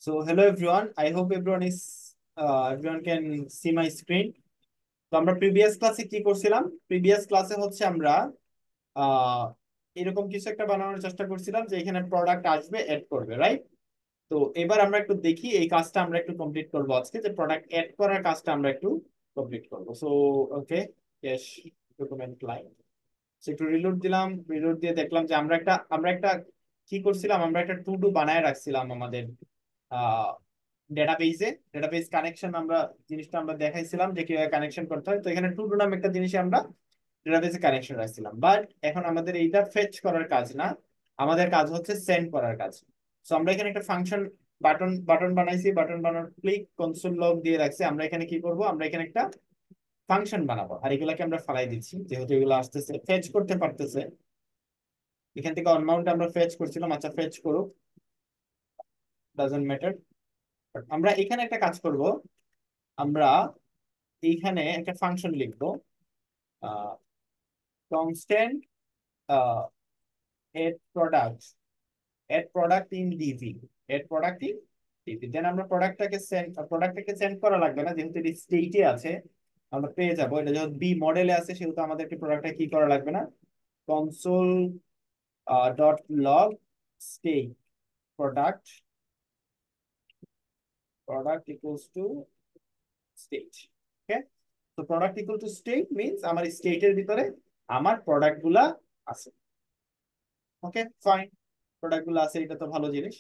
So hello everyone. I hope everyone can see my screen. তো আমরা previous ক্লাসে কি করছিলাম? প্রিভিয়াস ক্লাসে হচ্ছে আমরা আহ এরকম কিছু একটা বানানোর চেষ্টা করছিলাম যে এখানে প্রোডাক্ট আসবে এড করবে, রাইট? তো এবার আমরা একটু দেখি এই কাজটা আমরা একটু কমপ্লিট করবো আজকে, যে প্রোডাক্ট এড করার কাজটা আমরা একটু কমপ্লিট করবো। So okay, yes, document line. একটু রিলোড দিলাম, রিলোড দিয়ে দেখলাম যে আমরা একটা কি করছিলাম, আমরা একটা টু ডু বানায় রাখছিলাম আমাদের ডেটাবেজ কানেকশন। জিনিসটা আমরা দেখাইছিলাম যে কিভাবে কানেকশন করতে হয়। তো এখানে টু ডু নাম একটা জিনিস আমরা ডেটাবেজে কানেকশন রাখছিলাম, বাট এখন আমাদের এইটা ফেচ করার কাজ না, আমাদের কাজ হচ্ছে সেন্ড করার কাজ। সো আমরা এখানে একটা ফাংশন বাটন বাটন বানাইছি, বাটন বানানোর ক্লিক কনসোল লগ দিয়ে রাখছি। আমরা এখানে কি করব, আমরা এখানে একটা ফাংশন বানাবো, আর এগুলাকে আমরা ফালাই দিচ্ছি যেহেতু এগুলো আসতেছে ফেচ করতে পারতেছে। এখান থেকে অনমাউন্ট আমরা ফেচ করছিলাম, আচ্ছা ফেচ করুক, ডাজন্ট ম্যাটার। আমরা এখানে একটা কাজ করব, আমরা এইখানে একটা ফাংশন লিখবো, constant add product, add product in div, add product in div. Then আমরা প্রোডাক্টটাকে সেন্ড করা লাগবে না, যেহেতু এটি স্টেটে আছে আমরা পেয়ে যাবো। এটা যেহেতু বি মডেলে আছে সেহেতু আমাদেরকে প্রোডাক্টটা কি করা লাগবে না। Console dot log state product, product equals to state. Okay, তো product equal to state means আমার স্টেটের ভিতরে আমার প্রোডাক্ট গুলা আছে। ওকে ফাইন, প্রোডাক্ট গুলো আছে, এটা তো ভালো জিনিস।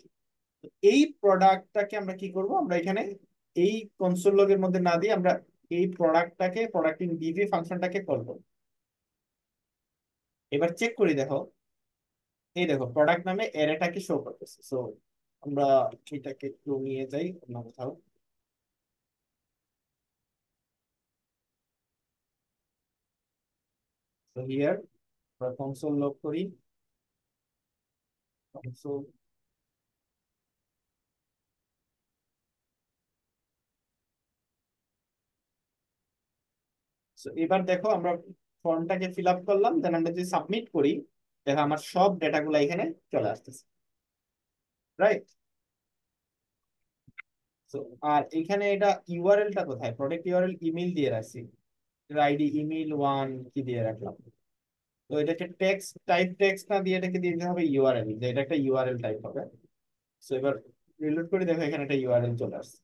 তো এই প্রোডাক্টটাকে আমরা কি করব, আমরা এখানে এই কনসোল লগের মধ্যে না দিয়ে আমরা এই প্রোডাক্টটাকে প্রোডাক্ট ইন ডিভি ফাংশনটাকে কল করব। এবার চেক করি, দেখো এই দেখো প্রোডাক্ট নামে অ্যারেটাকে শো করতেছে। সো আমরা এটাকে একটু নিয়ে যাই অন্য কোথাও। সো হিয়ার আমরা কনসোল লগ করি, কনসোল। সো এবার দেখো আমরা ফর্মটাকে ফিল আপ করলাম, দেন আমরা যদি সাবমিট করি, দেখো আমার সব ডেটাগুলো এখানে চলে আসতেছে, রাইট? তো আর এখানে এটা ইউআরএলটা কোথায়, প্রোডাক্ট ইউআরএল ইমেল দিয়ে রাখছি, আইডি ইমেল ওয়ান কি দিয়ে রাখলাম। তো এটাকে টেক্সট টাইপ, টেক্সট না দিয়ে এটাকে দিয়ে দিতে হবে ইউআরএল, যে এটা একটা ইউআরএল টাইপ হবে। সো এবার রিলোড করে দেখো এখানে একটা ইউআরএল চলে আসছে।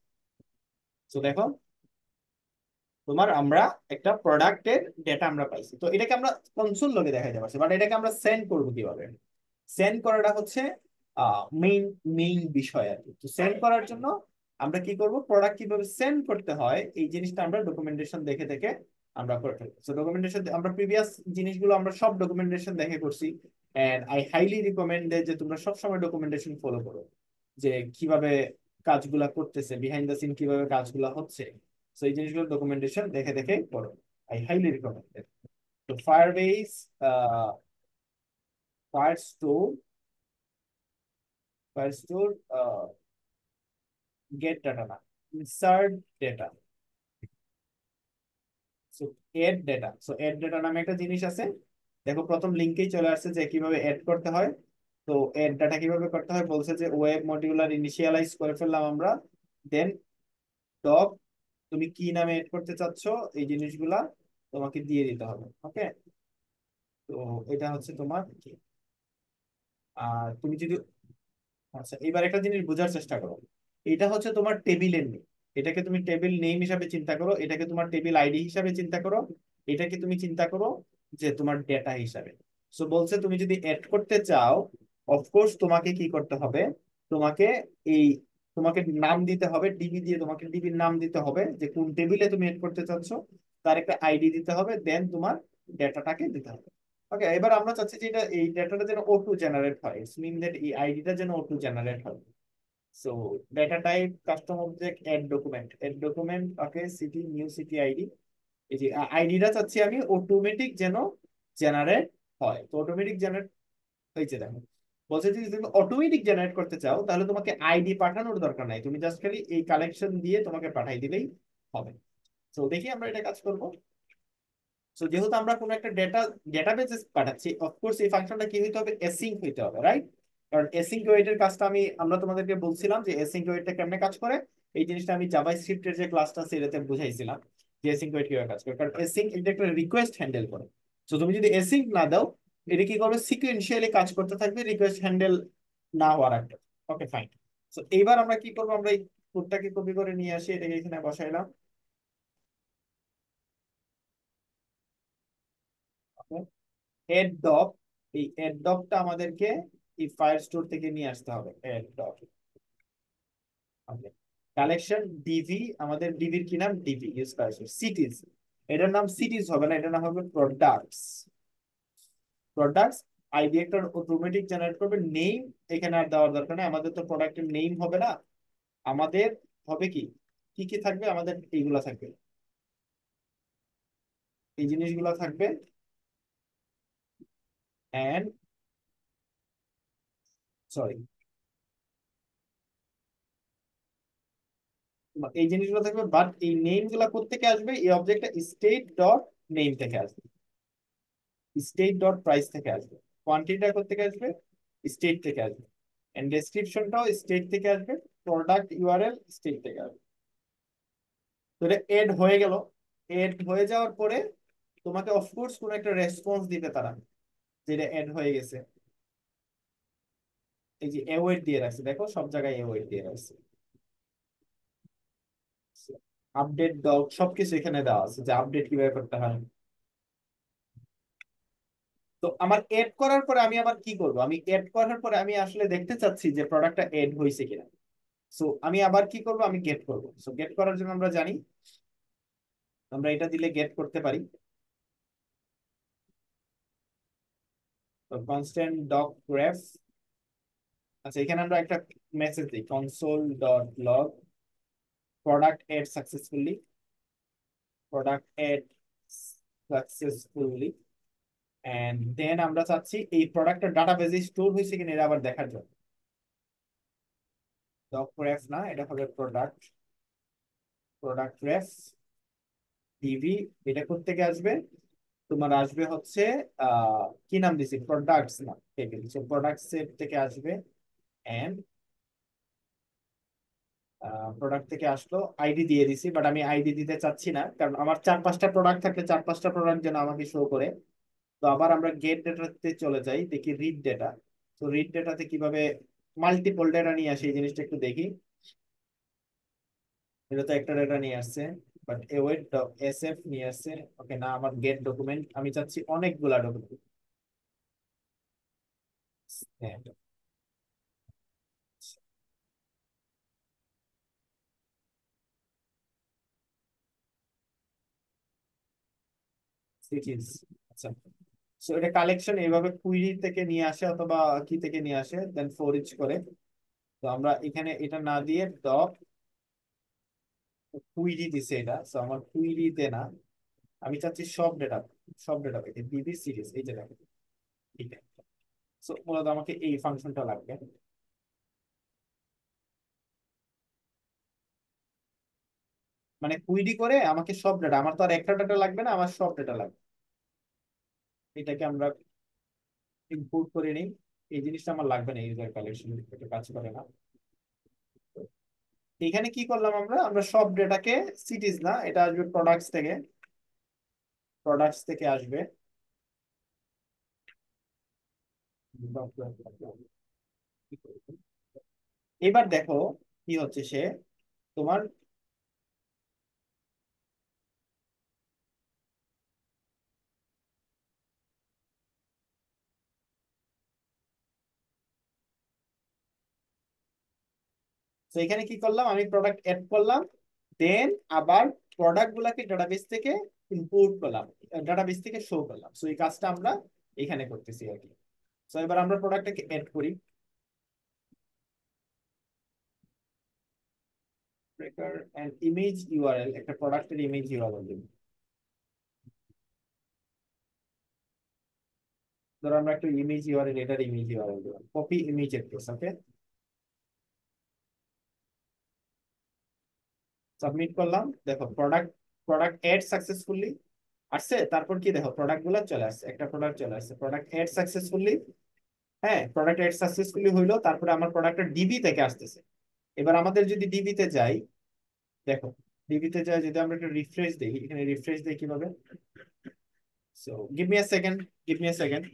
তো দেখো তোমার আমরা একটা প্রোডাক্টের ডেটা আমরা পাইছি। তো এটাকে আমরা কনসোল লগে দেখাইতে পারছি, বাট এটাকে আমরা সেন্ড করবো কিভাবে? সেন্ড করাটা হচ্ছে মেইন মেইন বিষয় আর কি। তো সেন্ড করার জন্য আমরা কি করব, প্রোডাক্ট কিভাবে সেন্ড করতে হয় এই জিনিসটা আমরা ডকুমেন্টেশন দেখে দেখে আমরা করে ফেলবো। তো ডকুমেন্টেশন আমরা প্রিভিয়াস জিনিসগুলো আমরা সব ডকুমেন্টেশন দেখে করছি, এন্ড আই হাইলি রিকমেন্ড যে তোমরা সব সময় ডকুমেন্টেশন ফলো করো, যে কিভাবে কাজগুলা করতেছে, বিহাইন্ড দ্য সিন কিভাবে কাজগুলা হচ্ছে। তো এই জিনিসগুলো ডকুমেন্টেশন দেখে দেখে করো, আই হাইলি রিকমেন্ড। তো Firebase, Firestore, Firestore get data না, insert data, so add data. So add data নামে একটা জিনিস আছে, দেখো প্রথম লিঙ্কেই চলে আসছে যে কিভাবে এড করতে হয়। তো এড ডাটা কিভাবে করতে হয় বলছে যে ওয়েব মডিউলার ইনিশিয়ালাইজ করে ফেললাম আমরা, দেন ডক তুমি কি নামে এড করতে চাচ্ছ এই জিনিসগুলা তোমাকে দিয়ে দিতে হবে। ওকে, তো এটা হচ্ছে তোমার কি। আর তুমি যদি, আচ্ছা এবার একটা জিনিস বোঝার চেষ্টা করো, এটা হচ্ছে তোমার টেবিলের নেম, এটাকে তুমি টেবিল নেম হিসাবে চিন্তা করো, এটাকে তোমার টেবিল আইডি হিসাবে চিন্তা করো, এটাকে তুমি চিন্তা করো যে তোমার ডেটা হিসাবে। সো বলছে তুমি যদি এড করতে চাও, অফকোর্স তোমাকে কি করতে হবে, তোমাকে এই তোমাকে নাম দিতে হবে ডিবি দিয়ে, তোমাকে ডিবির নাম দিতে হবে যে কোন টেবিলে তুমি এড করতে চাচ্ছ, তার একটা আইডি দিতে হবে, দেন তোমার ডেটাটাকে দিতে হবে। ওকে, এবার আমরা চাচ্ছি যে এটা এই ডেটাটা যেন অটো জেনারেট হয়, ইটস মিন দ্যাট এই আইডিটা যেন অটো জেনারেট হয়। So data type custom object add document, add document, okay city new city ID. এই যে আইডিটা চাচ্ছি আমি অটোমেটিক যেন জেনারেট হয়। তো অটোমেটিক জেনারেট হয়েছে দেখো, বলছে যে যদি তুমি অটোমেটিক জেনারেট করতে চাও তাহলে তোমাকে আইডি পাঠানোর দরকার নাই, তুমি জাস্ট খালি এই কালেকশন দিয়ে তোমাকে পাঠাই দিলেই হবে। তো দেখি আমরা এটা কাজ করব। সো যেহেতু আমরা কোনো একটা ডেটাবেসে পাঠাচ্ছি, অফকোর্স এই ফাংশনটা কি হইতে হবে, অ্যাসিঙ্ক হইতে হবে, রাইট? কারণ এসিঙ্ক ওয়েটের কাজটা আমরা তোমাদেরকে বলছিলাম যে এসিঙ্ক ওয়েটটা কেমনে কাজ করে। এই জিনিসটা আমি জাভাস্ক্রিপ্টের যে ক্লাসটা আছে এটাতে বুঝাইছিলাম যে এসিঙ্ক ওয়েট কিভাবে কাজ করে। কারণ এসিঙ্ক এটা একটা রিকোয়েস্ট হ্যান্ডেল করে। তো তুমি যদি এসিঙ্ক না দাও, এটা কি করবে, সিকুয়েন্সিয়ালি কাজ করতে থাকবে রিকোয়েস্ট হ্যান্ডেল না হওয়ার একটা। Okay fine. তো এইবার আমরা কি করবো, আমরা এই কোডটাকে কপি করে নিয়ে আসি, এটাকে এখানে বসাইলাম। এড ডক, এই এড ডকটা আমাদেরকে এই ফায়ার স্টোর থেকে নিয়ে আসতে হবে। এড ডক কালেকশন ডিভি, আমাদের ডিভির কি নাম, ডিভি ইউজ করা সিটিজ। এটার নাম সিটিজ হবে না, এটার নাম হবে প্রোডাক্টস। প্রোডাক্টস আইডি একটা অটোমেটিক জেনারেট করবে। নেম এখানে আর দেওয়ার দরকার নেই, আমাদের তো প্রোডাক্টের নেম হবে না। আমাদের হবে কি, কি কি থাকবে, আমাদের এইগুলা থাকবে, এই জিনিসগুলো থাকবে। এন্ড সরি, এই জিনিসগুলো থাকবে, বাট এই নেম গুলা কোত্থেকে আসবে, এই অবজেক্টটা স্টেট ডট নেম থেকে আসবে, স্টেট ডট প্রাইস থেকে আসবে। কোয়ান্টিটিটা কোত্থেকে আসবে, স্টেট থেকে আসবে। এন্ড ডেসক্রিপশনটাও স্টেট থেকে আসবে। প্রোডাক্ট ইউআরএল স্টেট থেকে আসবে। তো এটা এড হয়ে গেল। এড হয়ে যাওয়ার পরে তোমাকে অফকোর্স কোন একটা রেসপন্স দিবে তারা, যেটা এড হয়ে গেছে। এই যে অ্যাওয়েট দিয়ে রাখছে, দেখো সব জায়গায় অ্যাওয়েট দিয়ে রাখছে। আপডেট ডগ সবকিছু এখানে দেওয়া আছে যে আপডেট কিভাবে করতে হয়। তো আমার এড করার পরে আমি আবার কি করব, আমি এড করার পরে আমি আসলে দেখতে চাচ্ছি যে প্রোডাক্টটা এড হয়েছে কিনা। সো আমি আবার কি করব, আমি গেট করব। সো গেট করার জন্য আমরা জানি, আমরা এটা দিলে গেট করতে পারি। তো কনস্ট্যান্ট ডক রেফ, আচ্ছা এখানে আমরা একটা মেসেজ দিই, console dot log product add successfully, product add successfully. And then আমরা চাচ্ছি এই প্রোডাক্টের ডাটাবেজে স্টোর হয়েছে কিনা এটা আবার দেখার জন্য। ডক রেফ না, এটা হবে প্রোডাক্ট, প্রোডাক্ট রেফ ডিভি। এটা কোত্থেকে আসবে, তোমার আসবে হচ্ছে কি নাম দিছি, প্রোডাক্টস নাম থেকে দিচ্ছি, প্রোডাক্টস এর থেকে আসবে। এন্ড প্রোডাক্ট থেকে আসলো, আইডি দিয়ে দিছি, বাট আমি আইডি দিতে চাচ্ছি না, কারণ আমার 4-5টা প্রোডাক্ট থাকলে 4-5টা প্রোডাক্ট যেন আমাকে শো করে। তো আবার আমরা গেট ডেটাতে চলে যাই, দেখি রিড ডেটা। তো রিড ডেটাতে কিভাবে মাল্টিপল ডেটা নিয়ে আসে এই জিনিসটা একটু দেখি। এটা তো একটা ডেটা নিয়ে আসছে, বাট এওয়েট এস এফ নিয়ে আসছে। ওকে না, আমার গেট ডকুমেন্ট আমি চাচ্ছি অনেকগুলা ডকুমেন্ট। হ্যাঁ, সিটিজ। আচ্ছা, সো এটা কালেকশন এইভাবে কুইরি থেকে নিয়ে আসে অথবা কি থেকে নিয়ে আসে, দেন ফর ইচ করে। তো আমরা এখানে এটা না দিয়ে ডক কুইরি দিছে এটা, সো আমার কুইরিতে না, আমি চাচ্ছি সব ডেটা, সব ডেটা পেতে বিবি সিরিজ এই যে দেখো, ঠিক আছে। সো মূলত আমাকে এই ফাংশনটা লাগবে। মানে কুইরি করে আমাকে সব ডেটা, আমার তো আর একটা ডেটা লাগবে না, আমার সব ডেটা লাগবে। এটাকে আমরা ইম্পোর্ট করে নিই। এই জিনিসটা আমার লাগবে না, ইউজার কালেকশন এটা কাজ করে না। এখানে কি করলাম, আমরা আমরা সব ডেটাকে, সিটিজ না, এটা আসবে প্রোডাক্টস থেকে, প্রোডাক্টস থেকে আসবে। এবার দেখো কি হচ্ছে, সে তোমার, তো এখানে কি করলাম, আমি প্রোডাক্ট এড করলাম, দেন আবার প্রোডাক্ট গুলাকে ডাটাবেস থেকে ইম্পোর্ট করলাম, ডাটাবেস থেকে শো করলাম। সো এই কাজটা আমরা এখানে করতেছি আর কি। সো এবার আমরা প্রোডাক্টটাকে এড করি। ট্র্যাকার এন্ড ইমেজ ইউআরএল, একটা প্রোডাক্টের ইমেজ ইউআরএল দিব। ধরো আমরা একটা ইমেজ ইউআরএল, এটার ইমেজ ইউআরএল দিলাম, কপি ইমেজ এড্রেস। ওকে, সাবমিট করলাম, দেখো প্রোডাক্ট, প্রোডাক্ট এড সাকসেসফুলি আসছে। তারপর কি দেখো প্রোডাক্ট গুলো চলে আসছে, একটা প্রোডাক্ট চলে আসছে, প্রোডাক্ট এড সাকসেসফুলি। হ্যাঁ, প্রোডাক্ট এড সাকসেসফুলি হইলো, তারপরে আমার প্রোডাক্টটা ডিবি থেকে আসতেছে। এবার আমাদের যদি ডিবিতে যাই, দেখো ডিবিতে যাই, যদি আমরা একটু রিফ্রেশ দিই, এখানে রিফ্রেশ দিই কিভাবে? So give me a second, give me a second.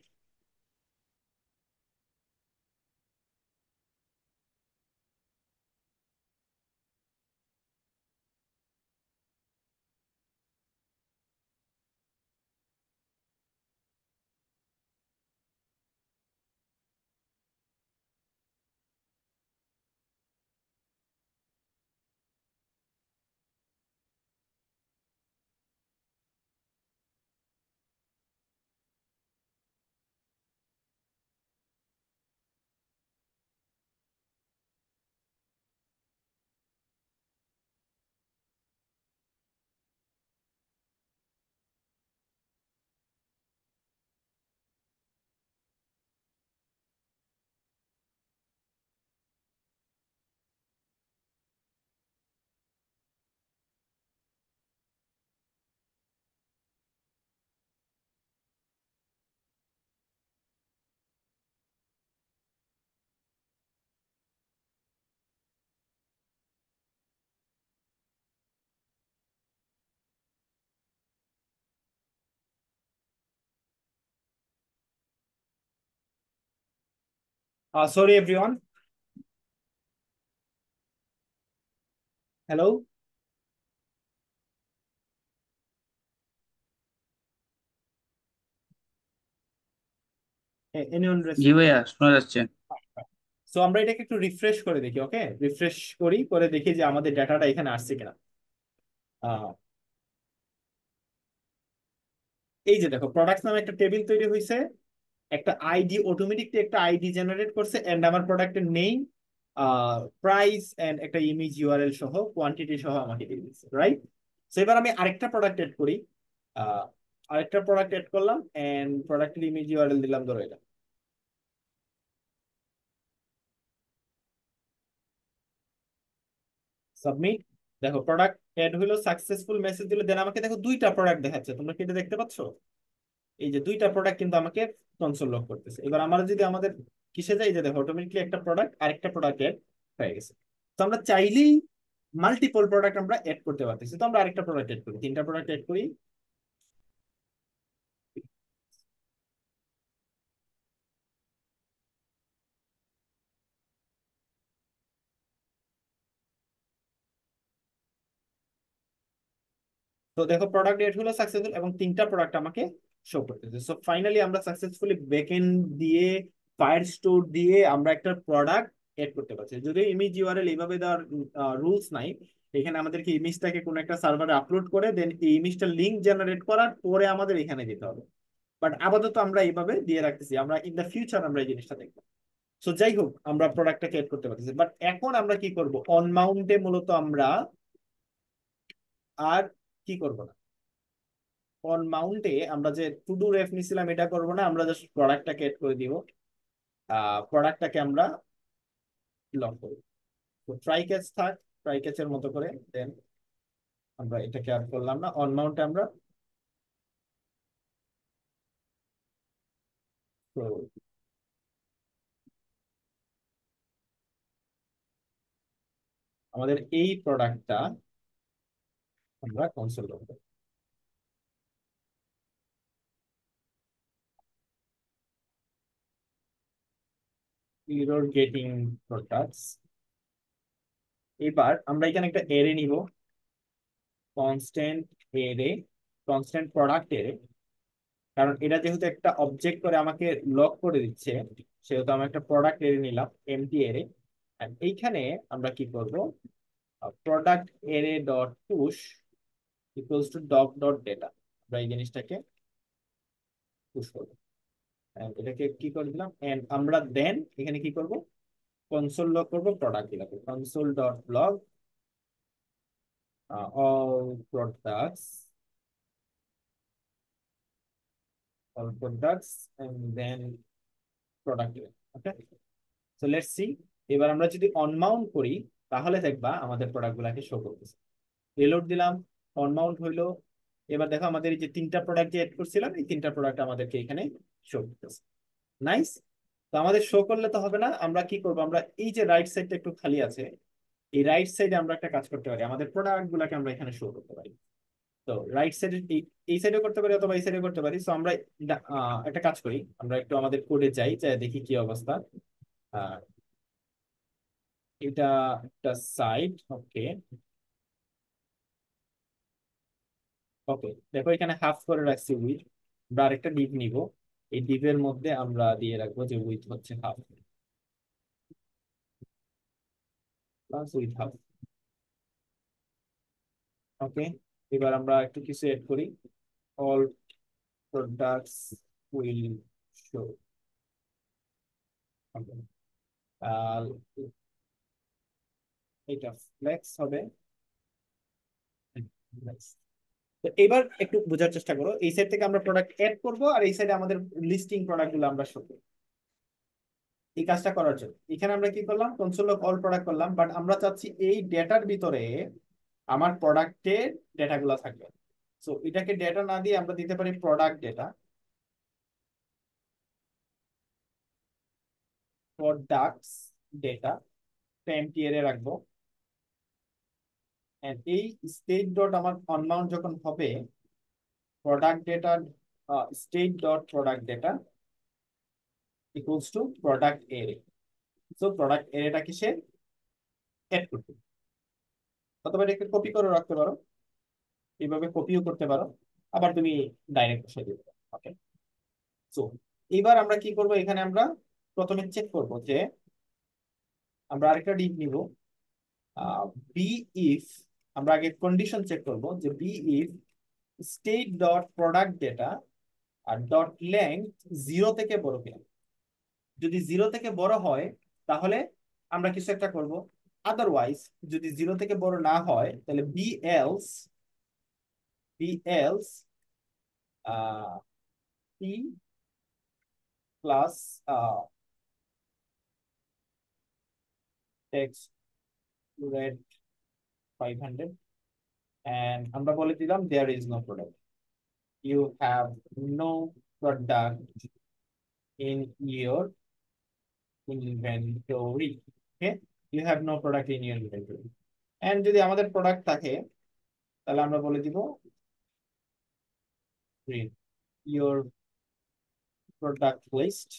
Sorry everyone, hello. Anyone জি ভাইয়া, শোনা যাচ্ছে। সো আমরা এটাকে একটু রিফ্রেশ করে দেখি, ওকে? রিফ্রেশ করি, করে দেখি যে আমাদের ডাটাটা এখানে আসছে কিনা। আহ, এই যে দেখো, প্রোডাক্ট নামে একটা টেবিল তৈরি হয়েছে, একটা আইডি অটোমেটিকলি একটা আইডি জেনারেট করছে, এন্ড আমার প্রোডাক্টের নেম, প্রাইস এন্ড একটা ইমেজ ইউআরএল সহ কোয়ান্টিটি সহ আমাকে দিয়ে দিচ্ছে, রাইট? সো এবার আমি আরেকটা প্রোডাক্ট এড করি। আহ, আরেকটা প্রোডাক্ট এড করলাম, এন্ড প্রোডাক্টের ইমেজ ইউআরএল দিলাম, ধরো এটা। সাবমিট। দেখো প্রোডাক্ট এড হলো, সাকসেসফুল মেসেজ দিল, দেন আমাকে দেখো দুইটা প্রোডাক্ট দেখাচ্ছে, তোমরা কি এটা দেখতে পাচ্ছ? এই যে দুইটা প্রোডাক্ট কিন্তু আমাকে কনসোল লক করতেছে। এবার আমরা যদি আমাদের কিসে যাই, যে দেখো অটোমেটিকলি একটা প্রোডাক্ট আরেকটা প্রোডাক্ট এড হয়ে গেছে। তো আমরা চাইলেই মাল্টিপল প্রোডাক্ট আমরা এড করতে পারতেছি। তো আমরা আরেকটা প্রোডাক্ট এড করি, তিনটা প্রোডাক্ট এড করি। তো দেখো প্রোডাক্ট এড হলো সাকসেসফুল, এবং তিনটা প্রোডাক্ট আমাকে শো করতেছে। সো ফাইনালি আমরা সাকসেসফুলি ব্যাকএন্ড দিয়ে, ফায়ার স্টোর দিয়ে আমরা একটা প্রোডাক্ট এড করতে পারছি। যদিও ইমেজ ইউআরএল এইভাবে দেওয়ার রুলস নাই, এখানে আমাদেরকে ইমেজটাকে কোনো একটা সার্ভারে আপলোড করে দেন এই ইমেজটা লিঙ্ক জেনারেট করার পরে আমাদের এখানে দিতে হবে। বাট আপাতত আমরা এইভাবে দিয়ে রাখতেছি, আমরা ইন দ্য ফিউচার আমরা এই জিনিসটা দেখবো। সো যাই হোক, আমরা প্রোডাক্টটাকে এড করতে পারতেছি, বাট এখন আমরা কি করব? অন মাউন্টে মূলত আমরা আর কি করব না, অন মাউন্টে আমরা যে টু ডু রেফ নিছিলাম এটা করব না, আমরা জাস্ট প্রোডাক্টটাকে এড করে দিব। প্রোডাক্টটাকে আমরা লক করি। তো ট্রাই ক্যাচ থাক, ট্রাই ক্যাচের মতো করে, দেন আমরা এটাকে আর করলাম না, অন মাউন্টে আমরা। তো আমাদের এই প্রোডাক্টটা আমরা কনসোল করব। Error getting products. এবার আমরা এখানে একটা এরে নিব, কনস্ট্যান্ট এরে, কনস্ট্যান্ট প্রোডাক্ট এরে। কারণ এটা যেহেতু একটা অবজেক্ট করে আমাকে লক করে দিচ্ছে, সেহেতু আমরা একটা প্রোডাক্ট এরে নিলাম, এমটি এরে। আর এইখানে আমরা কি করব? Product array dot push equals to doc dot data. আমরা এই জিনিসটাকে পুশ করবো, and এটাকে কি করে দিলাম, এন্ড আমরা দেন এখানে কি করব? কনসোল লগ করব, প্রোডাক্ট দিলাম, console dot log all products, all products, and then product. Okay, so let's see. এবার আমরা যদি অনমাউন্ট করি, তাহলে দেখবা আমাদের প্রোডাক্ট গুলাকে শো করতেছে। রিলোড দিলাম, অনমাউন্ট হইলো। এবার দেখো আমাদের এই যে তিনটা প্রোডাক্ট যে এড করছিলাম, এই তিনটা প্রোডাক্ট আমাদেরকে এখানে শো করতেছে। নাইস। তো আমাদের শো করলে তো হবে না, আমরা কি করবো, আমরা এই যে রাইট সাইডটা একটু খালি আছে, এই রাইট সাইডে আমরা একটা কাজ করতে পারি, আমাদের প্রোডাক্ট গুলাকে আমরা এখানে শো করতে পারি। তো রাইট সাইডে এই সাইডে করতে পারি অথবা এই সাইডে করতে পারি। তো আমরা একটা কাজ করি, আমরা একটু আমাদের কোডে যাই, যাই দেখি কি অবস্থা। আহ, এটা একটা সাইড, ওকে। ওকে, দেখো এখানে হাফ করে রাখছি উইথ। আমরা আরেকটা ডিভ নিব, এই ডিভের মধ্যে আমরা দিয়ে রাখবো যে উইথ হচ্ছে হাফ, প্লাস উইথ হাফ। ওকে, এবার আমরা একটু কিছু এড করি, অল প্রোডাক্টস উইল শো। আর এটা ফ্লেক্স হবে। Flex। তো এবার একটু বোঝার চেষ্টা করো, এই সাইড থেকে আমরা প্রোডাক্ট এড করব আর এই সাইডে আমাদের লিস্টিং প্রোডাক্ট গুলো আমরা শো করব। এই কাজটা করার জন্য এখানে আমরা কি করলাম, কনসোল অফ অল প্রোডাক্ট করলাম, বাট আমরা চাচ্ছি এই ডেটার ভিতরে আমার প্রোডাক্টের ডেটাগুলো থাকবে। সো এটাকে ডেটা না দিয়ে আমরা দিতে পারি প্রোডাক্ট ডেটা, প্রোডাক্টস ডেটা এমটিআর এ রাখবো। এন্ড এই স্টেট ডট আমার অনবাউন্ড যখন হবে, product data state dot product data equals to product array. So product এরেটা কিসে এড করতে, অথবা এটাকে কপি করে রাখতে পারো, এইভাবে কপিও করতে পারো, আবার তুমি ডাইরেক্ট বসিয়ে দিতে পারো। ওকে, সো এবার আমরা কি করব, এখানে আমরা প্রথমে চেক করব যে আমরা আরেকটা ডিপ নিব, বি ইফ, আমরা আগে কন্ডিশন চেক করব যে B if state dot product data আর ডট লেংথ 0 থেকে বড় কিনা। যদি 0 থেকে বড় হয় তাহলে আমরা কিছু একটা করব, আদারওয়াইজ যদি 0 থেকে বড় না হয় তাহলে B else P plus text red 500, and আমরা বলে দিলাম there is no product, you have no product in your inventory. Okay, you have no product in your inventory. And যদি আমাদের প্রোডাক্ট থাকে তাহলে আমরা বলে দিব print your product list,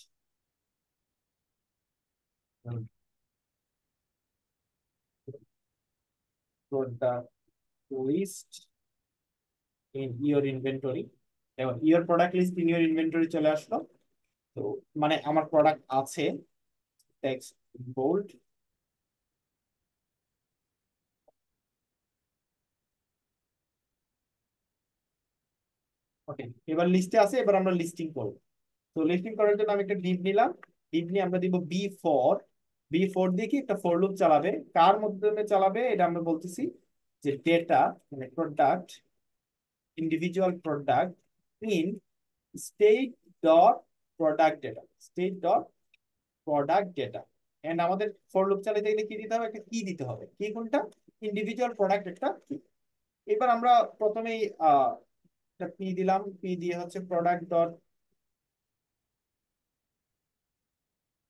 product list in your inventory। এবং your product list in your inventory চলে আসলো। তো মানে আমার প্রোডাক্ট আছে, টেক্সট বোল্ড। ওকে, এবার লিস্টে আছে, এবার আমরা লিস্টিং করব। তো লিস্টিং করার জন্য আমি একটা ডিভ নিলাম, ডিভ নিয়ে আমরা দিব বি ফোর দিয়ে কি একটা ফর লুপ চালাবে, কার মাধ্যমে চালাবে এটা আমরা বলতেছি যে ডেটা, মানে product, individual product in state dot product data, state dot product data. And আমাদের ফর লুপ চালাতে গেলে কি দিতে হবে, একটা কি দিতে হবে, কি কোনটা, ইন্ডিভিজুয়াল প্রোডাক্ট একটা কি। এবার আমরা প্রথমেই একটা পি দিলাম, পি দিয়ে হচ্ছে প্রোডাক্ট ডট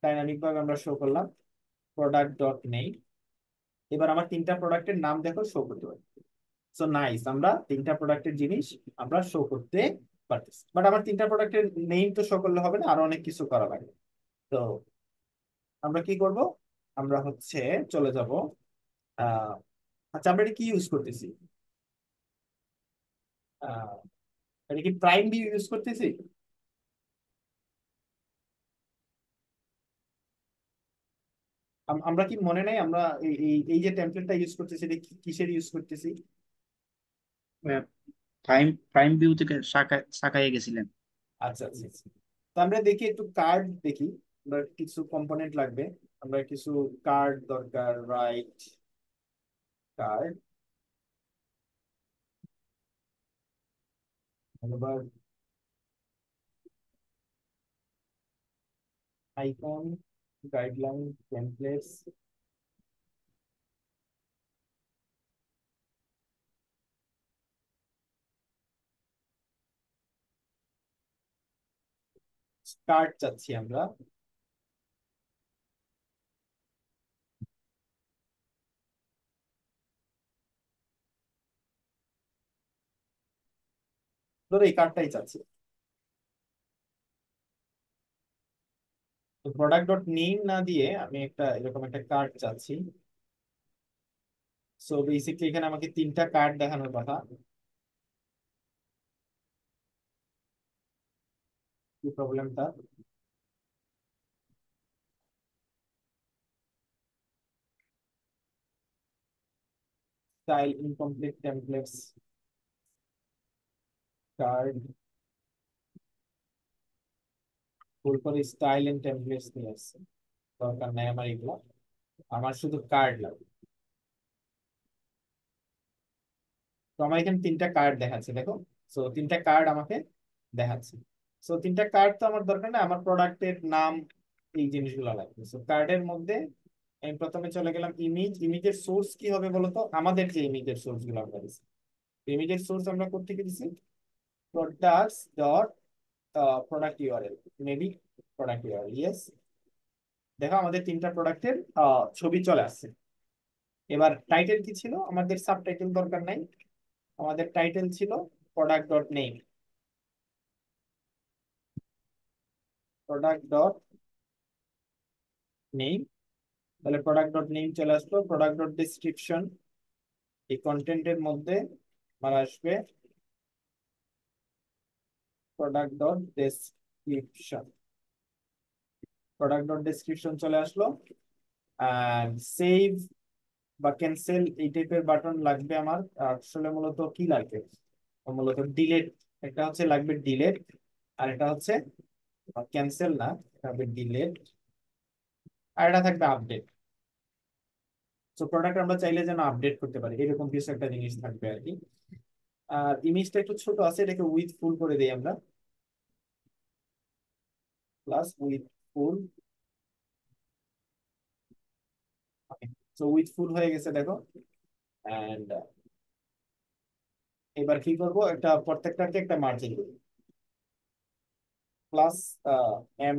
ডাইনামিক ভাবে আমরা শো করলাম প্রোডাক্ট ডট নেই। এবার আমার তিনটা প্রোডাক্টের নাম দেখো শো করতে পারি। সো নাইস, আমরা তিনটা প্রোডাক্টের জিনিস আমরা শো করতে পারতেছি, বাট আমার তিনটা প্রোডাক্টের নেম তো শো করলে হবে না, আরো অনেক কিছু করা লাগে। তো আমরা কি করব, আমরা হচ্ছে চলে যাব, আহ আচ্ছা আমরা এটা কি ইউজ করতেছি, আহ এটা কি প্রাইম ভিউ ইউজ করতেছি। আমরা কি মনে নাই আমরা এই এই এই যে টেমপ্লেটটা ইউজ করতেছি এটা কিসের ইউজ করতেছি। প্রাইম প্রাইম ভিউ থেকে শাখায় গেছিলেন। আচ্ছা আচ্ছা আচ্ছা। তো আমরা দেখি একটু কার্ড দেখি, আমরা কিছু কম্পোনেন্ট লাগবে, আমরা কিছু কার্ড দরকার, রাইট কার্ড, আবার আইকন, গাইডলাইন, টেমপ্লেটস, কার্ড চাচ্ছি আমরা। ধরো এই কার্ডটাই চাচ্ছি। তো প্রোডাক্ট ডট নেম না দিয়ে আমি একটা এরকম একটা কার্ড চাচ্ছি। সো বেসিকলি এখানে আমাকে তিনটা কার্ড দেখানোর কথা। কি প্রবলেমটা? স্টাইল ইনকমপ্লিট টেমপ্লেটস কার্ড, ফুল করে স্টাইল এন্ড টেমপ্লেটস নিয়ে আসছে। দরকার নাই আমার এগুলো, আমার শুধু কার্ড লাগবে। তো আমার এখানে তিনটা কার্ড দেখাচ্ছে, দেখো। সো তিনটা কার্ড আমাকে দেখাচ্ছে। সো তিনটা কার্ড তো আমার দরকার না, আমার প্রোডাক্টের নাম, এই জিনিসগুলো লাগবে। সো কার্ডের মধ্যে আমি প্রথমে চলে গেলাম ইমেজ। ইমেজের সোর্স কি হবে বলতো? আমাদের যে ইমেজের সোর্স গুলো আমরা দিচ্ছি, ইমেজের সোর্স আমরা কোথেকে দিচ্ছি? Products dot product URL, maybe product URL, yes. দেখো আমাদের তিনটা প্রোডাক্টের ছবি চলে আসছে। এবার টাইটেল কি ছিল আমাদের? সাব টাইটেল দরকার নাই, আমাদের টাইটেল ছিল product dot name. Product dot name, তাহলে প্রোডাক্ট ডট নেম চলে আসলো। প্রোডাক্ট ডট ডেসক্রিপশন, এই কন্টেন্টের মধ্যে আমার আসবে product dot description. Product dot description চলে আসলো। আর সেভ বা ক্যান্সেল এই টাইপের বাটন লাগবে আমার। আসলে মূলত কি লাগবে? মূলত ডিলেট, একটা হচ্ছে লাগবে ডিলেট, আর এটা হচ্ছে ক্যান্সেল না, এটা হবে ডিলেট, আর এটা থাকবে আপডেট। সো প্রোডাক্ট আমরা চাইলে যেন আপডেট করতে পারি এরকম কিছু একটা জিনিস থাকবে আর কি। আর ইমেজটা একটু ছোট আছে, এটাকে উইথ ফুল করে দিই আমরা, plus with full. So with ফুল হয়ে গেছে দেখো। এন্ড এবার কি করব, একটা প্রত্যেকটাকে একটা মার্জিন দেব, প্লাস এম।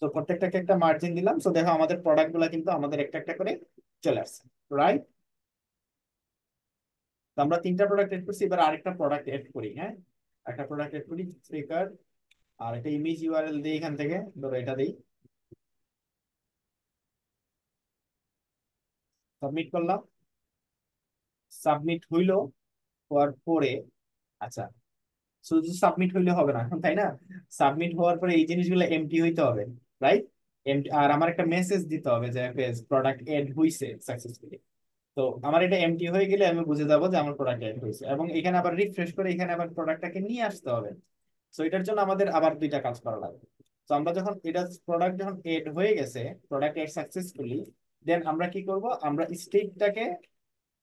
তো প্রত্যেকটাকে একটা মার্জিন দিলাম। তো দেখো আমাদের প্রোডাক্ট গুলা কিন্তু আমাদের একটা একটা করে চলে আসছে, রাইট? তো আমরা তিনটা প্রোডাক্ট এড করছি, এবার আরেকটা প্রোডাক্ট এড করি। হ্যাঁ, একটা প্রোডাক্ট এড করি, স্পিকার। আর একটা ইমেজ ইউআরএল দিই এখান থেকে, ধরো এটা দিই, সাবমিট করলাম। সাবমিট হইলো, হওয়ার পরে, আচ্ছা, শুধু সাবমিট হইলে হবে না তাই না? সাবমিট হওয়ার পরে এই জিনিসগুলো এমটি হইতে হবে, রাইট? এমটি, আর আমার একটা মেসেজ দিতে হবে যে প্রোডাক্ট এড হইছে সাকসেসফুলি। তো আমার এটা এমটি হয়ে গেলে আমি বুঝে যাবো যে আমার প্রোডাক্ট এড হয়েছে, এবং এখানে আবার রিফ্রেশ করে এখানে আবার প্রোডাক্টটাকে নিয়ে আসতে হবে। তো এটার জন্য আমাদের আবার দুইটা কাজ করা লাগবে। তো আমরা যখন এটা প্রোডাক্ট যখন এড হয়ে গেছে, প্রোডাক্ট এড সাকসেসফুলি, দেন আমরা কি করব, আমরা স্টেটটাকে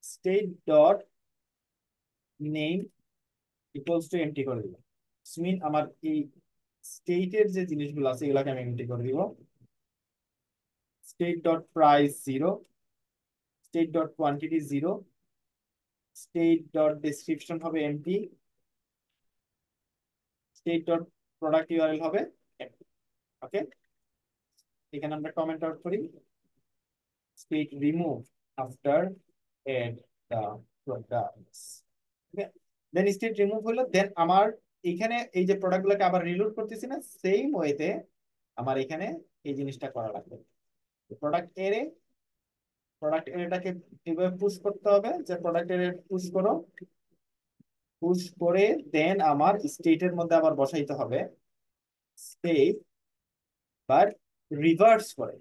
state dot name equals to empty করে দিব। মিন আমার এই স্টেটের যে জিনিসগুলো আছে এগুলোকে আমি এমটি করে দিব। State dot price zero, state dot quantity zero, state dot description হবে empty, state dot product URL হবে এমটি। ওকে, এখানে আমরা কমেন্ট আউট করি, state remove after add the products. Okay, then state remove হলো, then আমার এখানে এই যে প্রোডাক্ট গুলোকে আবার রিলোড করতেছি না, সেম ওয়েতে আমার এখানে এই জিনিসটা করা লাগবে। প্রোডাক্ট এর, প্রোডাক্ট এরিয়াটাকে কিভাবে পুশ করতে হবে, যে প্রোডাক্ট এরিয়া পুশ করো, পুশ করে দেন আমার স্টেটের মধ্যে আবার বসাইতে হবে স্টেট, বাট রিভার্স করে।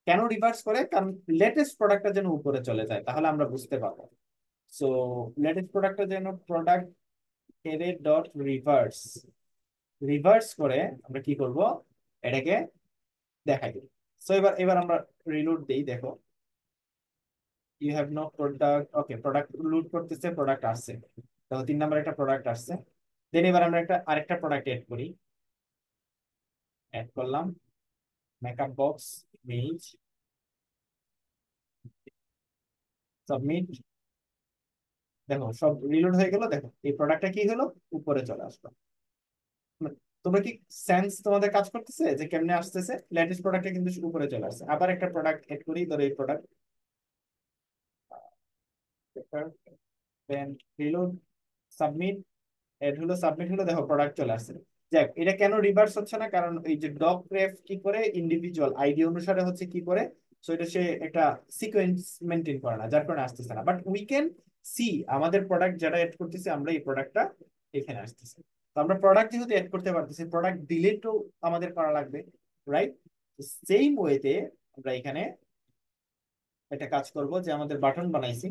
কেন রিভার্স করে? কারণ লেটেস্ট প্রোডাক্টটা যেন উপরে চলে যায়, তাহলে আমরা বুঝতে পারবো। সো লেটেস্ট প্রোডাক্টটা যেন product array dot reverse, reverse করে আমরা কি করব, এটাকে দেখাই দিই। সো এবার এবার আমরা রিলোড দেই, দেখো you have no product. Okay, product load করতেছে, প্রোডাক্ট আসছে। তো 3 নাম্বার একটা প্রোডাক্ট আসছে। দেন এবার আমরা একটা আরেকটা প্রোডাক্ট এড করি, এড করলাম মেকআপ বক্স ইমেজ, সাবমিট। দেখো সব রিলোড হয়ে গেল, দেখো এই প্রোডাক্টটা কি হলো, উপরে চলে আসলো। তোমরা কি সেন্স তোমাদের কাজ করতেছে যে কেমনে আসতেছে? লেটেস্ট প্রোডাক্টটা কিন্তু উপরে চলে আসছে। আবার একটা প্রোডাক্ট এড করি, ধরো এই প্রোডাক্ট, দেন রিলোড, সাবমিট, এড হলো, সাবমিট হলো, দেখো প্রোডাক্ট চলে আসছে। যাক, এটা কেন রিভার্স হচ্ছে না, কারণ এই যে ডক রেফ কি করে ইন্ডিভিজুয়াল আইডি অনুসারে হচ্ছে কি করে, সো এটা সে একটা সিকোয়েন্স মেনটেন করে না, যার কারণে আসতেছে না। বাট উই ক্যান সি আমাদের প্রোডাক্ট যেটা এড করতেছি আমরা, এই প্রোডাক্টটা এখানে আসতেছে। তো আমরা প্রোডাক্ট যেহেতু এড করতে পারতেছি, প্রোডাক্ট ডিলিটও আমাদের করা লাগবে, রাইট? সেম ওয়েতে আমরা এখানে একটা কাজ করব, যে আমাদের বাটন বানাইছি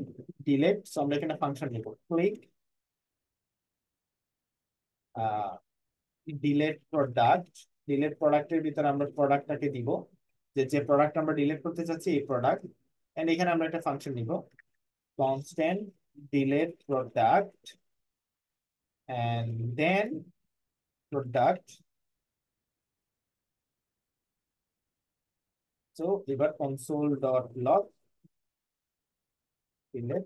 ডিলিট, সো আমরা এখানে ফাংশন নিব ক্লিক ডিলেট প্রোডাক্ট। ডিলেট প্রোডাক্টের ভিতরে আমরা প্রোডাক্টটাকে দিব, যে যে প্রোডাক্ট আমরা ডিলিট করতে চাচ্ছি এই প্রোডাক্ট। এন্ড এখানে আমরা একটা ফাংশন নিব constant delete product and then product. So এবার কনসোল ডট লগ ডিলেট,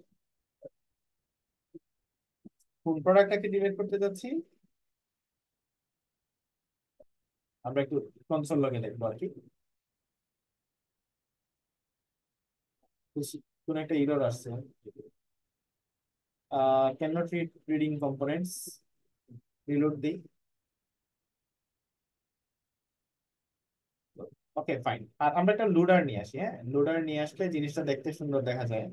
কোন প্রোডাক্টটাকে ডিলিট করতে যাচ্ছি আমরা একটু কনসোল লগে দেখবো আর কি। কোন একটা এরর আসছে, can not read reading components, reload দিই। ওকে ফাইন, আর আমরা একটা লোডার নিয়ে আসি, হ্যাঁ লোডার নিয়ে আসলে জিনিসটা দেখতে সুন্দর দেখা যায়।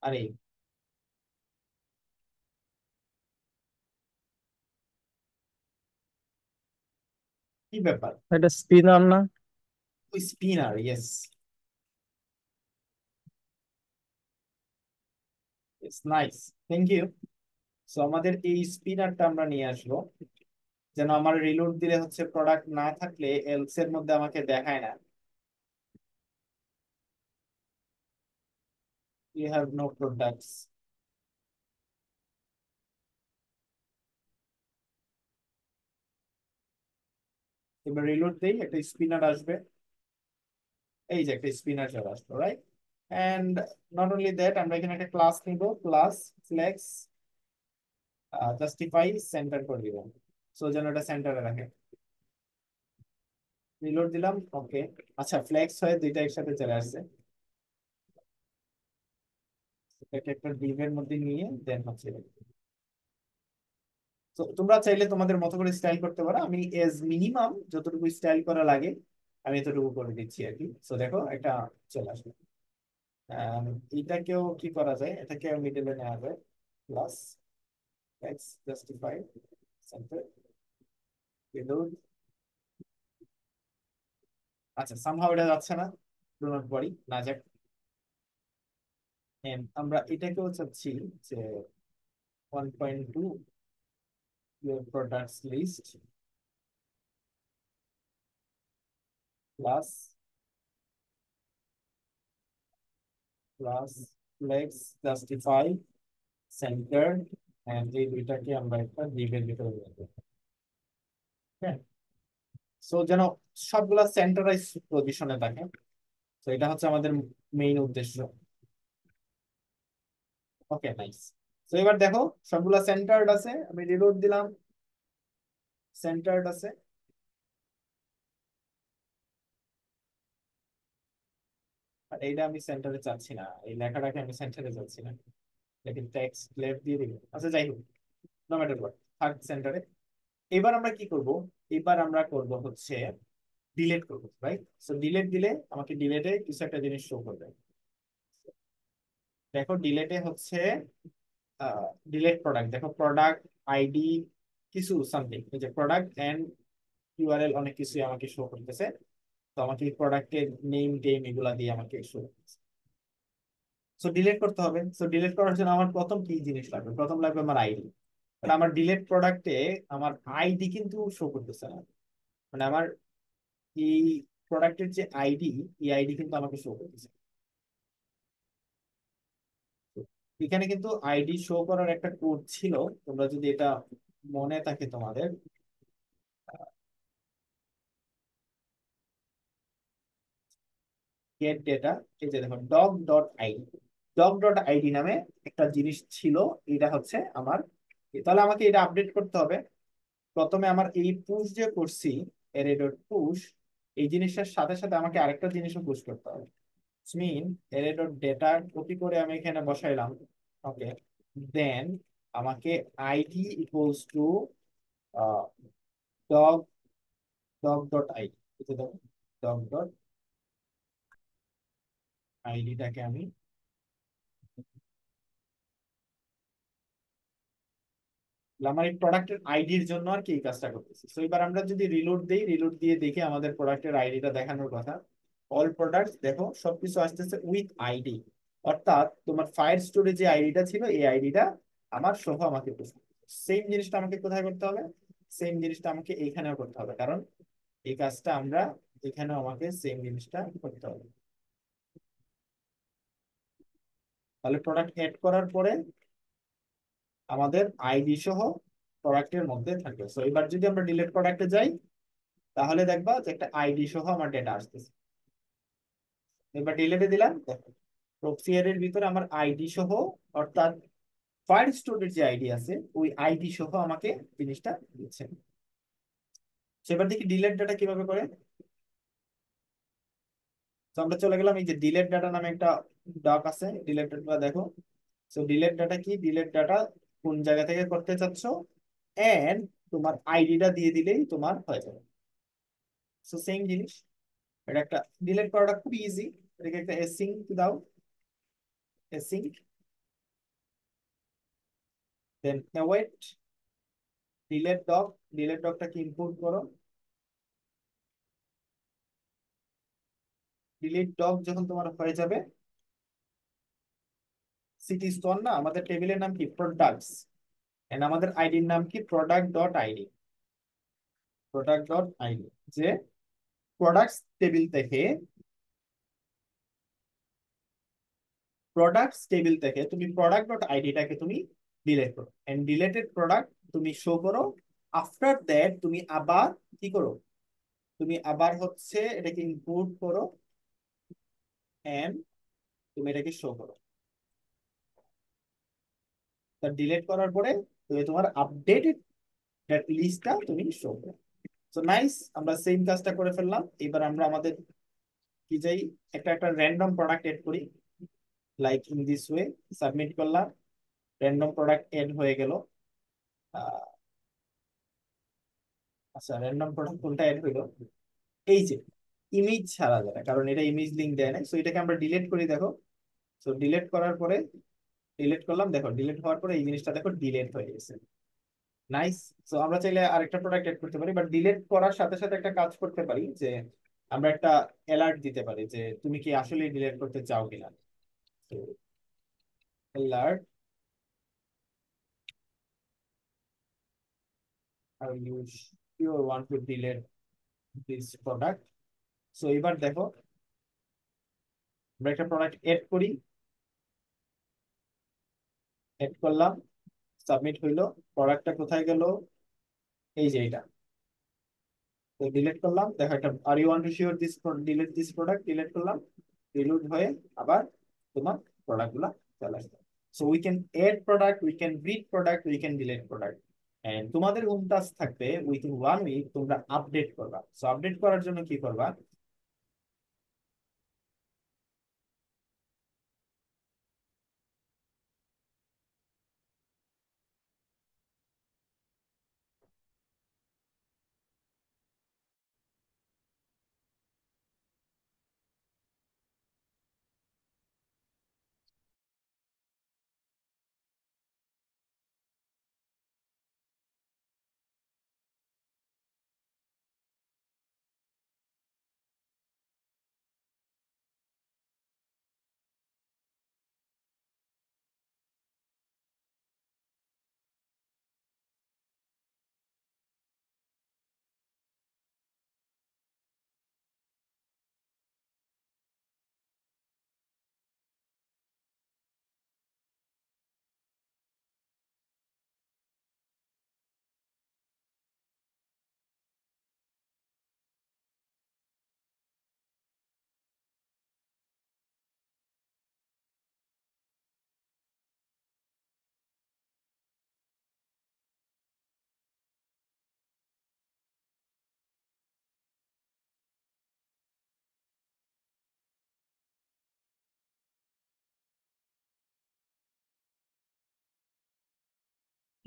আরে কি ব্যাপার, এটা স্পিনার না? ওই spinner, yes, it's nice, thank you. So আমাদের এই স্পিনারটা আমরা নিয়ে আসবো, যেন আমার রিলোড দিলে হচ্ছে প্রোডাক্ট না থাকলে এলস এর মধ্যে আমাকে দেখায় না ইউ হ্যাভ নো প্রোডাক্টস। এবার রিলোড দেই, একটা স্পিনার আসবে, এই যে একটা স্পিনার চলে আসলো, right? And not only that, আমরা এখানে একটা ক্লাস নিব, ক্লাস ফ্লেক্স জাস্টিফাই সেন্টার করে দিব, সো যেন এটা সেন্টারে রাখে। রিলোড দিলাম, ওকে। আচ্ছা, ফ্লেক্স হয়ে দুইটা একসাথে চলে আসছে, এটাকে একটা ডিভের মধ্যে নিয়ে দেন হচ্ছে। তো তোমরা চাইলে তোমাদের মতো করে স্টাইল করতে পারো, আমি এজ মিনিমাম যতটুকু স্টাইল করা লাগে আমি এতটুকু করে দিচ্ছি আর কি। তো দেখো এটা চলে আসবে। আহ, এটাকেও কি করা যায়, এটাকে মিডলে নেওয়া যায়, plus x justify centre reload. আচ্ছা, সামহাও এটা যাচ্ছে না, ডু নট ওয়ারি, না যাক। And আমরা এটাকেও চাচ্ছি যে 1.2 your products list plus plus flex justify center, and এই দুইটাকে আমরা একটা ডিভের ভিতরে রাখবো, হ্যাঁ। সো যেন সবগুলা সেন্টারাইজ পজিশনে থাকে, তো এটা হচ্ছে আমাদের মেইন উদ্দেশ্য। Okay nice. তো এবার দেখো সবগুলা সেন্টার্ড আছে, আমি রিলোড দিলাম, সেন্টার্ড আছে। আর এইটা আমি সেন্টারে চাচ্ছি না, এই লেখাটাকে আমি সেন্টারে চাচ্ছি না, লেকিন টেক্সট লেফট দিয়ে দিব। আচ্ছা যাই হোক, নো ম্যাটার হোয়াট, থার্ড সেন্টারে। এবার আমরা কি করব, এবার আমরা করব হচ্ছে ডিলেট করব, রাইট? সো ডিলেট দিলে আমাকে ডিলেটে কিছু একটা জিনিস শো করবে। দেখো ডিলেটে হচ্ছে ডিলেট প্রোডাক্ট, দেখো প্রোডাক্ট আইডি কিছু সামথিং, এই যে প্রোডাক্ট এন্ড ইউআরএল অনেক কিছুই আমাকে শো করতেছে। তো আমাকে প্রোডাক্টের নেম টেম এগুলা দিয়ে আমাকে শো করতেছে। সো ডিলিট করতে হবে, সো ডিলিট করার জন্য আমার প্রথম কি জিনিস লাগবে, প্রথম লাগবে আমার আইডি। মানে আমার ডিলিট প্রোডাক্টে আমার আইডি কিন্তু শো করতেছে না, মানে আমার এই প্রোডাক্টের যে আইডি, এই আইডি কিন্তু আমাকে শো করতেছে। তো এখানে কিন্তু আইডি শো করার একটা কোড ছিল, তোমরা যদি এটা মনে থাকে তোমাদের, গেট ডেটা, এই যে দেখো dog dot ID, doc dot ID নামে একটা জিনিস ছিল, এটা হচ্ছে আমার তাহলে আমাকে এটা আপডেট করতে হবে। প্রথমে আমার এই পুশ যে করছি, এর ডট পুশ, এই জিনিসটার সাথে সাথে আমাকে আরেকটা জিনিসও পুশ করতে হবে। মিন এর ডট ডেটা কপি করে আমি এখানে বসাইলাম। ওকে, দেন আমাকে ID equals to doc doc dot ID, doc dot আইডিটাকে আমি আমার এই প্রোডাক্টের আইডির জন্য আর কি এই কাজটা করতেছি। তো এবার আমরা যদি রিলোড দেই, রিলোড দিয়ে দেখি আমাদের প্রোডাক্টের আইডিটা দেখানোর কথা। অল প্রোডাক্টস দেখো সবকিছু আসতেছে উইথ আইডি, অর্থাৎ তোমার ফায়ার স্টোরে যে আইডিটা ছিল এই আইডিটা আমার সহ আমাকে সেম জিনিসটা আমাকে কোথায় করতে হবে? সেম জিনিসটা আমাকে এইখানেও করতে হবে, কারণ এই কাজটা আমরা এখানেও আমাকে সেম জিনিসটা করতে হবে। তাহলে প্রোডাক্ট এড করার পরে আমাদের আইডি সহ প্রোডাক্টের মধ্যে থাকবে। সো এবার যদি আমরা ডিলিট প্রোডাক্টে যাই, তাহলে দেখবা যে একটা আইডি সহ আমার ডেটা আসতেছে। এবার ডিলিটে দিলাম, দেখো প্রক্সিয়ার এর ভিতরে আমার আইডি সহ, অর্থাৎ ফায়ার স্টোরের যে আইডি আছে ওই আইডি সহ আমাকে জিনিসটা দিচ্ছে। সেবার দেখি ডিলেট ডাটা কিভাবে করে। তো আমরা চলে গেলাম, এই যে ডিলেট ডাটা নামে একটা ডক আছে, ডিলেট ডাটা দেখো। সো ডিলেট ডাটা কি, ডিলেট ডাটা কোন জায়গা থেকে করতে চাচ্ছ, এন্ড তোমার আইডিটা দিয়ে দিলেই তোমার হয়ে যাবে। সো সেম জিনিস, এটা একটা ডিলেট করাটা খুব ইজি। এটাকে একটা এসিং দাও, async, then await delete doc, delete ডকটাকে ইম্পোর্ট করো। ডিলিট ডক যখন তোমার হয়ে যাবে, সিটি স্টোর না, আমাদের টেবিলের নাম কি প্রোডাক্টস, এন্ড আমাদের আইডির নাম কি product dot ID, product dot ID, যে প্রোডাক্টস টেবিল থেকে, প্রোডাক্টস টেবিল থেকে তুমি প্রোডাক্ট ডট আইডিটাকে তুমি ডিলিট করো, এন্ড ডিলেটেড প্রোডাক্ট তুমি শো করো। আফটার দ্যাট তুমি আবার কি করো, তুমি আবার হচ্ছে এটাকে ইম্পোর্ট করো, এন্ড তুমি এটাকে শো করো। তা ডিলিট করার পরে তুমি তোমার আপডেটেড লিস্টটা তুমি শো করো। সো নাইস, আমরা সেম কাজটা করে ফেললাম। এবার আমরা আমাদের কি চাই, একটা একটা র্যান্ডম প্রোডাক্ট এড করি, like in this way. Submit করলাম, র্যান্ডম প্রোডাক্ট এড হয়ে গেল। আচ্ছা, র্যান্ডম প্রোডাক্ট কোনটা এড হইলো, এই যে ইমেজ ছাড়া যায় না, কারণ এটা ইমেজ লিঙ্ক দেয় না। সো এটাকে আমরা ডিলিট করি, দেখো। সো ডিলিট করার পরে, ডিলিট করলাম, দেখো ডিলিট হওয়ার পরে এই জিনিসটা দেখো ডিলিট হয়ে গেছে। নাইস। সো আমরা চাইলে আরেকটা প্রোডাক্ট এড করতে পারি, বাট ডিলিট করার সাথে সাথে একটা কাজ করতে পারি, যে আমরা একটা অ্যালার্ট দিতে পারি যে তুমি কি আসলে ডিলিট করতে চাও কিনা। তো alert, are you sure want to delete this product. So এবার দেখো আমরা একটা প্রোডাক্ট এড করি, এড করলাম, সাবমিট হইলো। প্রোডাক্টটা কোথায় গেল, এই যে এটা। তো ডিলিট করলাম, দেখো একটা are you want to sure this, delete this product, delete করলাম, রিলোড হয়ে আবার তোমার প্রোডাক্ট গুলা চলে আসবে। So we can add product, we can read product, we can delete product. And তোমাদের হোম টাস্ক থাকবে উইথিন 1 উইক তোমরা আপডেট করবা। সো আপডেট করার জন্য কি করবা,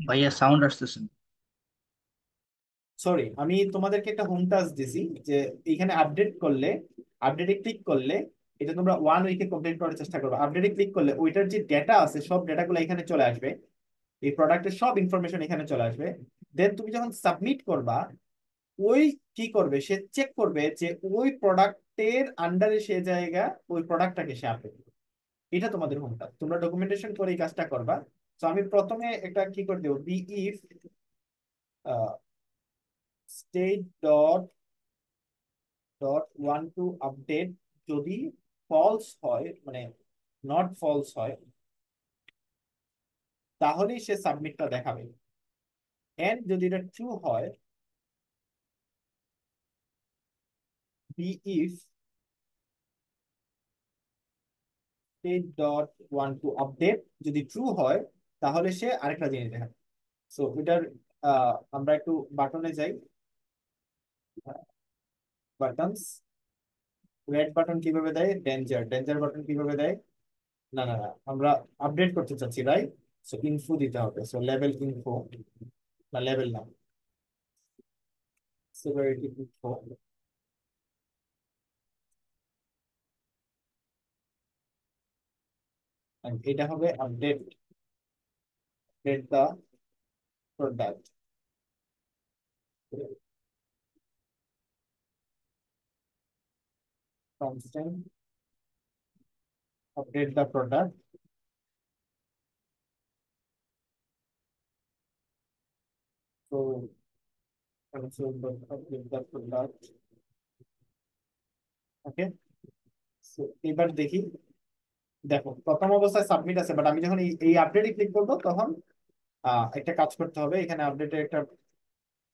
ভাইয়া সাউন্ড আসতেছে না। সরি, আমি তোমাদেরকে একটা হোম টাস্ক দিছি যে এখানে আপডেট করলে, আপডেটে ক্লিক করলে, এটা তোমরা 1 উইকে কমপ্লিট করার চেষ্টা করবে। আপডেটে ক্লিক করলে ওইটার যে ডেটা আছে সব ডেটাগুলো এখানে চলে আসবে, এই প্রোডাক্টের সব ইনফরমেশন এখানে চলে আসবে। দেন তুমি যখন সাবমিট করবা, ওই কি করবে, সে চেক করবে যে ওই প্রোডাক্টের আন্ডারে সে জায়গা, ওই প্রোডাক্টটাকে সে আপডেট করবে। এটা তোমাদের হোম টাস্ক, তোমরা ডকুমেন্টেশন করে এই কাজটা করবা। তো আমি প্রথমে একটা কি করে দেবো, B if state dot dot one two update, যদি ফলস হয়, মানে নট ফলস হয়, তাহলেই সে সাবমিটটা দেখাবে। এন্ড যদি এটা ট্রু হয়, B if state dot one two update, যদি ট্রু হয় তাহলে সে আরেকটা জিনিস দেখাবে। সো এটার আমরা একটু বাটনে যাই। বাটনস, রেড বাটন কিভাবে দেয়, ডেঞ্জার, ডেঞ্জার বাটন কিভাবে দেয়, না না না, আমরা আপডেট করতে চাচ্ছি, রাইট? সো ইনফো দিতে হবে, সো লেভেল ইনফো, না লেভেল না, সেভারিটি ইনফো। এটা হবে আপডেট, আপডেট দা প্রোডাক্ট, কনস্ট্যান্ট আপডেট দা প্রোডাক্ট। তো আপডেট দা প্রোডাক্ট, ওকে। এবার দেখি, দেখো প্রথম অবস্থায় সাবমিট আছে, বাট আমি যখন এই আপডেটে ক্লিক করবো তখন একটা কাজ করতে হবে, এখানে আপডেটে একটা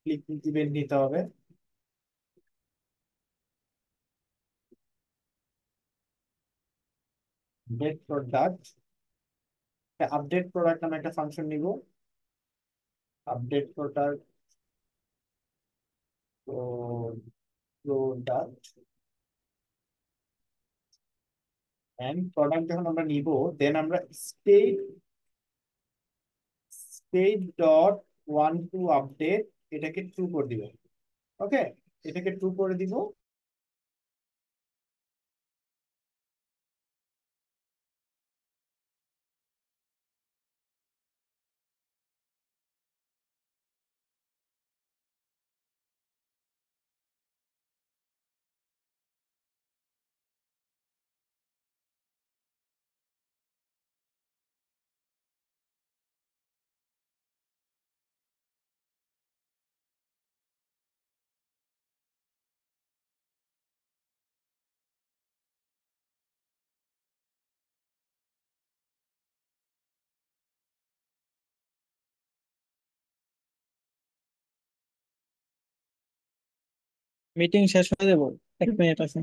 ক্লিক ইভেন্ট নিতে হবে। আপডেট প্রোডাক্ট, আপডেট প্রোডাক্ট নামে একটা ফাংশন নিব। Update product, product and product যখন আমরা নিব, দেন আমরা state, state dot one two update, এটাকে ট্রু করে দিব। ওকে, এটাকে ট্রু করে দিব। মিটিং শেষ হয়ে যাবো, 1 মিনিট আছে।